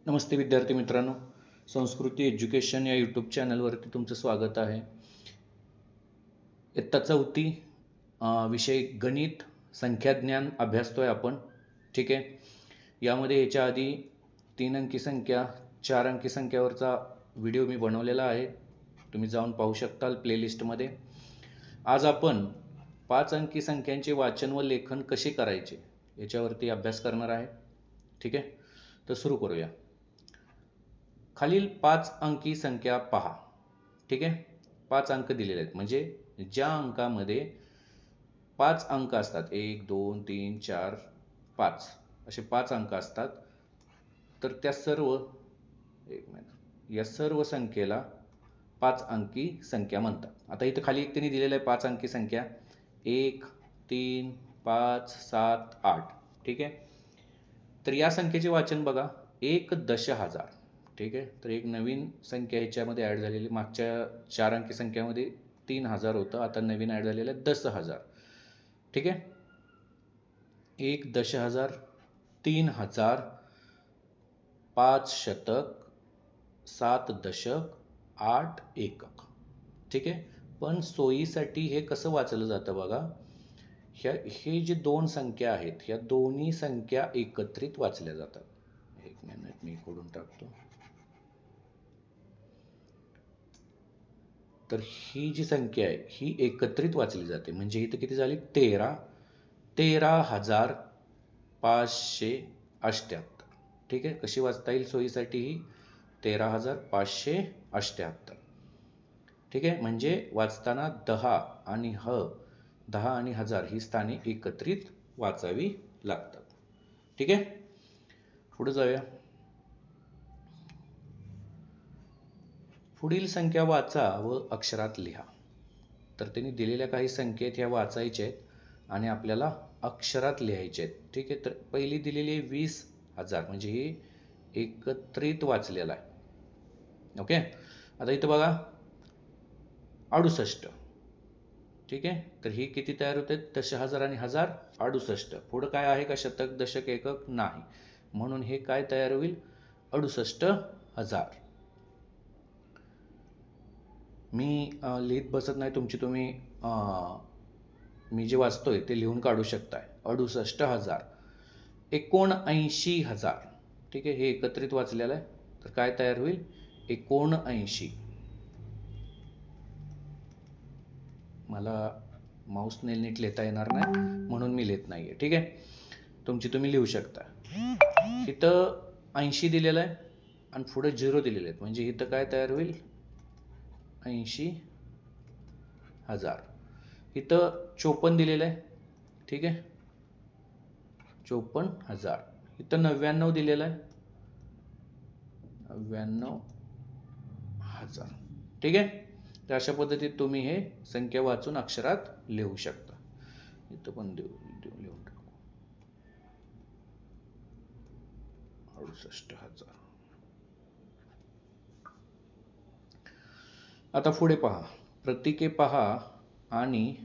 नमस्ते विद्यार्थी मित्रांनो, संस्कृती एज्युकेशन या यूट्यूब चॅनलवरती तुमचं स्वागत आहे. इयत्ता 4थी विषय गणित संख्याज्ञान अभ्यासतोय आपण. ठीक आहे. यामध्ये याच्या आधी 3 अंकी संख्या 4 अंकी संख्यावरचा व्हिडिओ मी बनवलेला आहे, तुम्ही जाऊन पाहू शकताल प्लेलिस्टमध्ये. आज आपण 5 अंकी संख्यांचे वाचन व लेखन कसे करायचे याच्यावरती अभ्यास करणार आहे. ठीक आहे, तर सुरू करूया. खालील 5 अंकी संख्या पहा. ठीक आहे, 5 अंक दिलेले आहेत, म्हणजे ज्या अंकामध्ये 5 अंक असतात, 1 2 3 4 5 असे 5 अंक असतात, तर त्या सर्व या सर्व संख्येला 5 अंकी संख्या म्हणतात. आता इथं खाली एक त्यांनी दिलेलं आहे 5 अंकी संख्या 1 3 5 7 8. ठीक आहे, तर या संख्येचे वाचन बघा, 1 दशहजार. ठीक आहे, तर एक नवीन संख्या ह्याच्यामध्ये ॲड झालेली. मागच्या 4 अंकी संख्यामध्ये 3000 होतं, आता नवीन ॲड झालेलं आहे 10,000. ठीक आहे, 1 दशहजार, 3000, 5 शतक, 7 दशक, 8 एकक. ठीक आहे, पण सोयीसाठी हे कसं वाचलं जातं बघा, हे जे दोन संख्या आहेत, ह्या दोन्ही संख्या एकत्रित वाचल्या जातात. एक मिनिट मी खोडून टाकतो. तर ही जी संख्या आहे ही एकत्रित वाचली जाते, म्हणजे इथं किती झाली, 13,588. ठीक आहे, कशी वाचता येईल सोयीसाठी ही 13,588. ठीक आहे, म्हणजे वाचताना 10 आणि 10,000 ही स्थाने एकत्रित वाचावी लागतात. ठीक आहे, पुढे जाऊया. पुढील संख्या वाचा व अक्षरात लिहा. तर त्यांनी दिलेल्या काही संख्येत ह्या वाचायच्या आहेत आणि आपल्याला अक्षरात लिहायचे आहेत. ठीक आहे, तर पहिली दिलेली आहे 20,000, म्हणजे हे एकत्रित वाचलेलं आहे. ओके, आता इथं बघा 68. ठीक आहे, तर ही किती तयार होते, दशहजार आणि हजार 68. पुढं काय आहे का शतक दशक एकक, नाही, म्हणून हे काय तयार होईल, 68,000. मी लिहित बसत नाही, तुम्ही मी जे वाचतोय ते लिहून काढू शकताय. 68,000, 79,000. ठीक आहे, हे एकत्रित वाचलेलं आहे, तर काय तयार होईल, 79. मला माऊसने नीट लिहिता येणार नाही म्हणून मी लिहित नाहीये. ठीक आहे, तुम्ही लिहू शकता. इथं 80 दिलेलं आहे आणि पुढे 0 दिलेले आहेत, म्हणजे इथं काय तयार होईल, 80,000. इथं 54 दिलेलं आहे. ठीक आहे, 54,000. इथं 99 दिलेलं आहे, 99,000. ठीक आहे, तर अशा पद्धतीत तुम्ही हे संख्या वाचून अक्षरात लिहू शकता. इथं पण लिहून टाकू 68,000. आता पुढे पहा, प्रतीके पहा आणि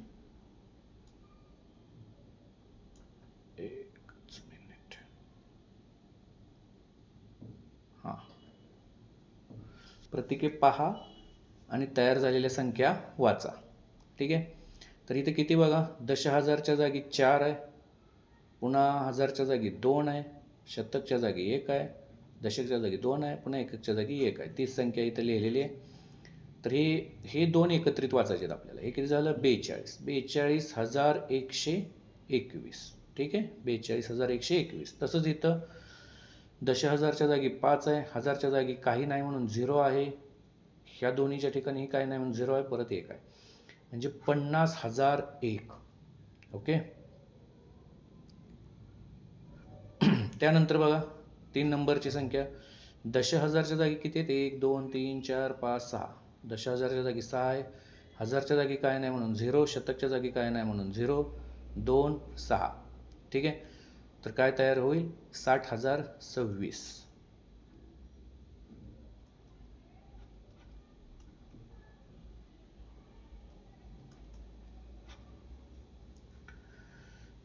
प्रतीके पहा आणि तयार झालेल्या संख्या वाचा. ठीक आहे, तर इथे किती बघा, दशहजारच्या जागी 4 आहे, पुन्हा हजारच्या जागी 2 आहे, शतकच्या जागी 1 आहे, दशकच्या जागी 2 आहे, पुन्हा एककच्या जागी 1 आहे. 30 संख्या इथे लिहिलेली आहे. तर हे दोन एकत्रित वाचायचे आहेत आपल्याला. हे किती झालं, 42,121. ठीक आहे, 42,121. तसंच इथं दशहजारच्या जागी 5 आहे, हजारच्या जागी काही नाही म्हणून 0 आहे, ह्या दोन्हीच्या ठिकाणी काही नाही म्हणून 0 आहे, परत 1 आहे, म्हणजे 50,001. ओके, त्यानंतर बघा 3 नंबरची संख्या, दशहजारच्या जागी किती आहेत, 1 2 3 4 5 6. दशहजारच्या जागी 6 आहे, हजारच्या जागी काय नाही म्हणून 0, शतकच्या जागी काय नाही म्हणून 0, 2 6. ठीक आहे, तर काय तयार होईल, 60,026.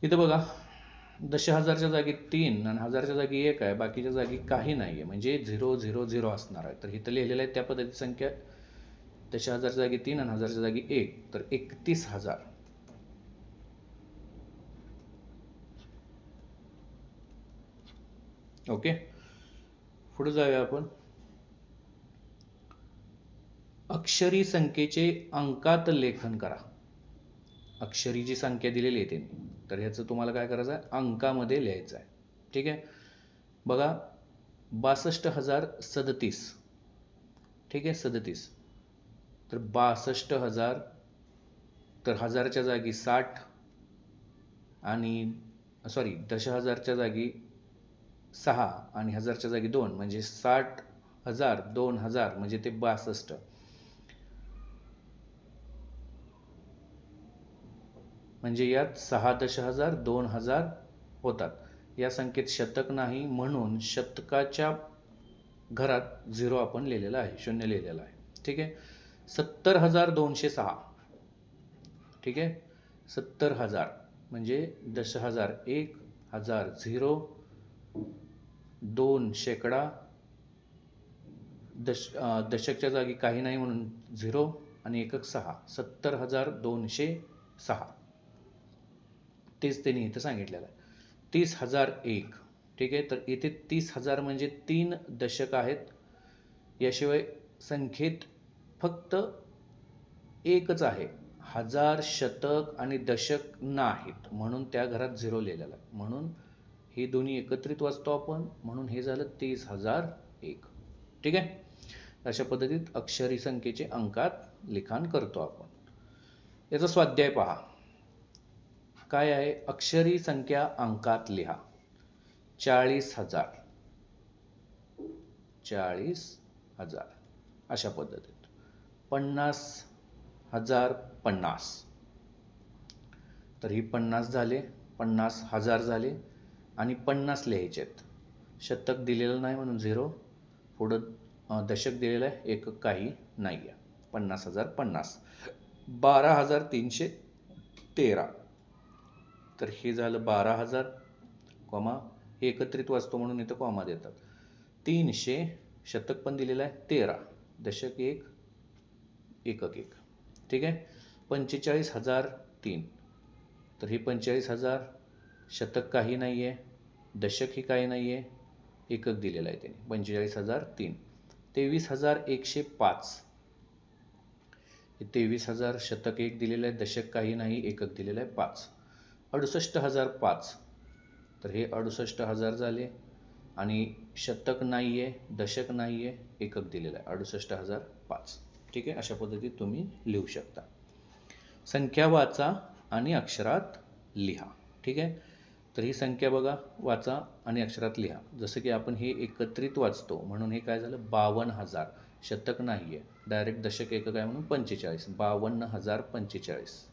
इथं बघा दशहजारच्या जागी 3 आणि हजारच्या जागी 1 आहे, बाकीच्या जागी काही नाही आहे, म्हणजे 0 0 0 असणार आहे. तर इथं लिहिलेलं आहे त्या पद्धतीची संख्या दशहजारच्या जागी 3 आणि हजारच्या जागी 1, तर 31,000. ओके, पुढे जाऊया आपण. अक्षरी संख्येचे अंकात लेखन करा. अक्षरी जी संख्या दिलेली आहे त्यांनी, तर ह्याचं तुम्हाला काय करायचं आहे, अंकामध्ये लिहायचं आहे. ठीक आहे, बघा 62,037. ठीक आहे, 37. तर 62,000, तर हजारच्या जागी 60 आणि सॉरी दशहजारच्या जागी 6 आणि हजारच्या जागी 2, म्हणजे 60,000 2,000 म्हणजे ते 62. म्हणजे यात 6 दशहजार 2,000 होतात. या संख्येत शतक नाही, म्हणून शतकाच्या घरात 0 आपण लिहिलेला आहे, 0 लिहिलेला आहे. ठीक आहे, 70,206. ठीक आहे, 70,000 म्हणजे दशहजार 1, हजार 0, 2 शेकडा, दशकच्या जागी काही नाही म्हणून 0 आणि एकक 6. 70,206. तेच त्यांनी इथं सांगितलेलं आहे. 30,001. ठीक आहे, तर इथे 30,000 म्हणजे 3 दशक आहेत. याशिवाय संख्येत फक्त एकच आहे, हजार, शतक आणि दशक नाहीत, म्हणून त्या घरात 0 लिहिलेला आहे. म्हणून हे दोन्ही एकत्रित वाचतो आपण, म्हणून हे झालं 30,001. ठीक आहे, अशा पद्धतीत अक्षरी संख्येचे अंकात लिखाण करतो आपण. याचा स्वाध्याय पहा. काय आहे, अक्षरी संख्या अंकात लिहा. 40,000, 40,000 अशा पद्धतीत. 50,000 50. तर ही 50 झाले, 50,000 झाले आणि 50 लिहायचे आहेत. शतक दिलेलं नाही म्हणून 0, पुढं दशक दिलेलं आहे, एकक काही नाही आहे. 50,000 50. 12,313. तर हे झालं 12,000, कॉमा, हे एकत्रित वाचतो म्हणून इथं कॉमा देतात. 300, शतक पण दिलेलं आहे 13, दशक 1, एकक 1. ठीक आहे, 45,003. तर हे 45,000, शतक काही नाही आहे, दशक ही काही नाही आहे, एकक दिलेलं आहे त्याने 45,003. 23,105. हे 23,000, शतक 1 दिलेलं आहे, दशक काही नाही, एकक दिलेलं आहे 5. 68,005. तर हे 68,000 झाले आणि शतक नाही आहे, दशक नाही आहे, एकक दिलेलं आहे 68,005. ठीक आहे, अशा पद्धतीत तुम्ही लिहू शकता. संख्या वाचा आणि अक्षरात लिहा. ठीक आहे, तर ही संख्या बघा, वाचा आणि अक्षरात लिहा. जसं की आपण हे एकत्रित वाचतो म्हणून हे काय झालं, 52,000. शतक नाही आहे, डायरेक्ट दशक एकक आहे म्हणून 45. 52,045.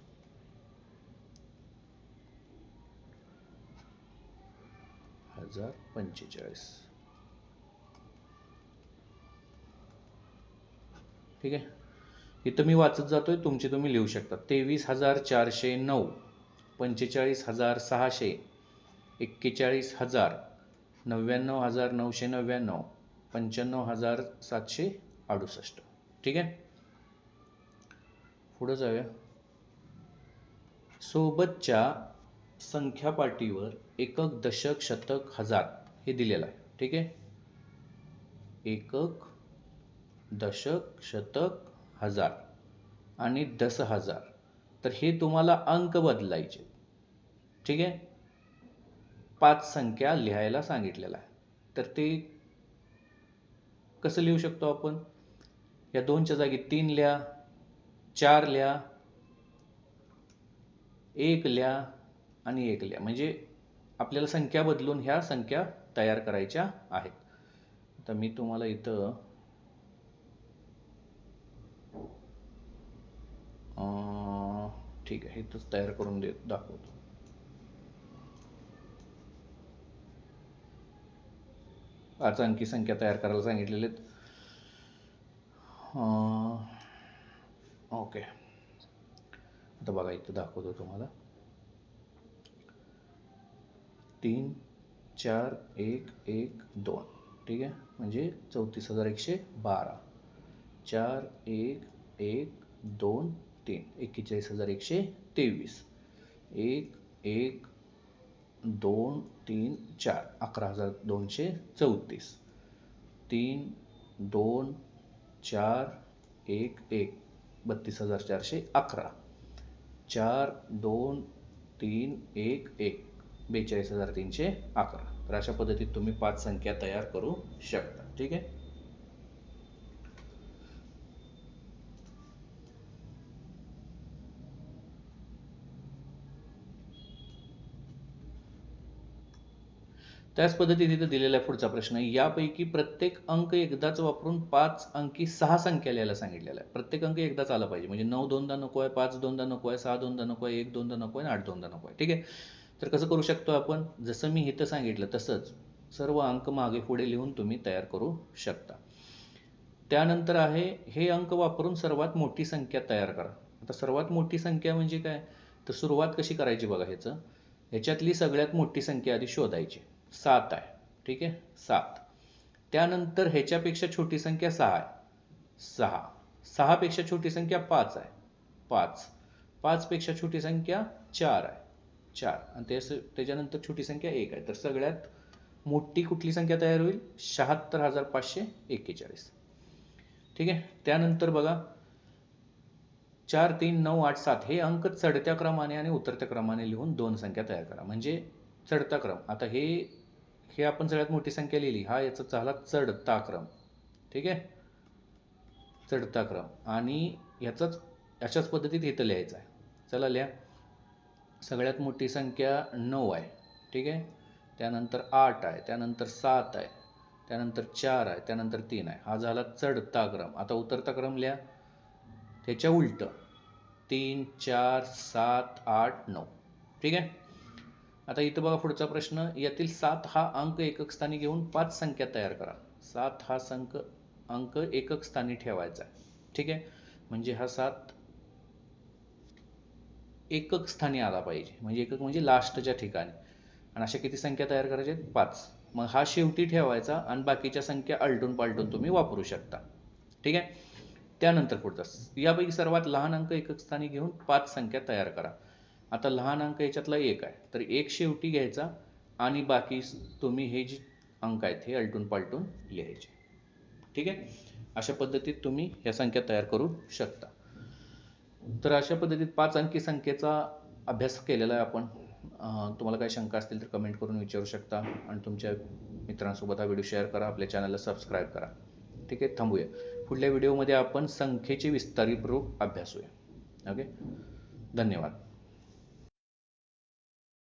हजार 45. ठीक आहे, इथं मी वाचत जातोय, तुमची तुम्ही लिहू शकता. 23,409, 45,600, 41,000, 99,999, 95,768. ठीक आहे, पुढे जाऊया. सोबतच्या संख्यापाटीवर एकक, दशक, शतक, हजार हे दिलेलं आहे. ठीक आहे, एकक, दशक, शतक, हजार आणि 10,000. तर हे तुम्हाला अंक बदलायचे. ठीक आहे, 5 संख्या लिहायला सांगितलेलं आहे. तर ते कसं लिहू शकतो आपण, या 2च्या जागी 3 लिहा, 4 लिहा, 1 लिहा आणि 1 लिहा. म्हणजे आपल्याला संख्या बदलून ह्या संख्या तयार करायच्या आहेत. तर मी तुम्हाला इथं ठीक आहे, इथंच तयार करून दाखवतो. पाच अंकी संख्या तयार करायला सांगितलेले आहेत. ओके, आता बघा इथं दाखवतो तुम्हाला. 3 4 1 1 2, ठीक आहे, म्हणजे 34,112. 4 1 1 2 3, 41,123. 1 1 2 3 4, 11,234. 3 2 4 1 1, 32,411. 4 2 3 1 1, 42,311. तर अशा पद्धतीत तुम्ही 5 संख्या तयार करू शकता. ठीक आहे. त्याच पद्धतीत इथे दिलेला आहे पुढचा प्रश्न. यापैकी प्रत्येक अंक एकदाच वापरून 5 अंकी 6 संख्या लिहायला सांगितलेला आहे. प्रत्येक अंक एकदाच आला पाहिजे, म्हणजे 9 दोनदा नको आहे, 5 दोनदा नको आहे, 6 दोनदा नको आहे, 1 दोनदा नको आहे, 8 दोनदा नको आहे. ठीक आहे. तर कसं करू शकतो आपण? जसं मी इथं सांगितलं तसंच सर्व अंक मागे पुढे लिहून तुम्ही तयार करू शकता. त्यानंतर आहे हे अंक वापरून सर्वात मोठी संख्या तयार करा. आता सर्वात मोठी संख्या म्हणजे काय? तर सुरुवात कशी करायची बघा ह्याचं. ह्याच्यातली सगळ्यात मोठी संख्या आधी शोधायची. 7 आहे. ठीक आहे, 7. त्यानंतर ह्याच्यापेक्षा छोटी संख्या 6 आहे. 6. 6 पेक्षा छोटी संख्या 5 आहे. 5. 5 पेक्षा छोटी संख्या 4 आहे. 4. आणि त्याच्यानंतर छोटी संख्या 1 आहे. तर सगळ्यात मोठी कुठली संख्या तयार होईल? 76,541. ठीक आहे. त्यानंतर बघा 4 3 9 8 7 हे अंक चढत्या क्रमाने आणि उतरत्या क्रमाने लिहून 2 संख्या तयार करा. म्हणजे चढता क्रम. आता हे आपण सगळ्यात मोठी संख्या लिहिली, हा याचा झाला चढता क्रम. ठीक आहे, चढता क्रम. आणि ह्याचाच अशाच पद्धतीत इथं लिहायचं आहे. चला लिहा. सगळ्यात मोठी संख्या 9 आहे. ठीक आहे, त्यानंतर 8 आहे, त्यानंतर 7 आहे, त्यानंतर 4 आहे, त्यानंतर 3 आहे. हा झाला चढता क्रम. आता उतरता क्रम लिहा. त्याच्या उलट 3 4 7 8 9. ठीक आहे. आता इथं बघा पुढचा प्रश्न. यातील 7 हा अंक एकक स्थानी घेऊन 5 संख्या तयार करा. 7 हा अंक एकक स्थानी ठेवायचा आहे. ठीक आहे, म्हणजे हा 7 एकक स्थानी आला पाहिजे. म्हणजे एकक म्हणजे लास्टच्या ठिकाणी. आणि अशा किती संख्या तयार करायच्या? 5. मग हा शेवटी ठेवायचा आणि बाकीच्या संख्या आलटून पालटून तुम्ही वापरू शकता. ठीक आहे. त्यानंतर पुढचा. यापैकी सर्वात लहान अंक एकक स्थानी घेऊन 5 संख्या तयार करा. आता लहान अंक याच्यातला 1 आहे. तर 1 शेवटी घ्यायचा आणि बाकी तुम्ही हे जे अंक आहेत हे आलटून पालटून लिहायचे. ठीक आहे. अशा पद्धतीत तुम्ही ह्या संख्या तयार करू शकता. तर अशा पद्धतीत 5 अंकी संख्येचा अभ्यास केलेला आहे आपण. तुम्हाला काही शंका असतील तर कमेंट करून विचारू शकता आणि तुमच्या मित्रांसोबत हा व्हिडिओ शेअर करा. आपल्या चॅनलला सबस्क्राईब करा. ठीक आहे. थांबूया. पुढल्या व्हिडिओमध्ये आपण संख्येचे विस्तारित रूप अभ्यासूया. ओके. धन्यवाद.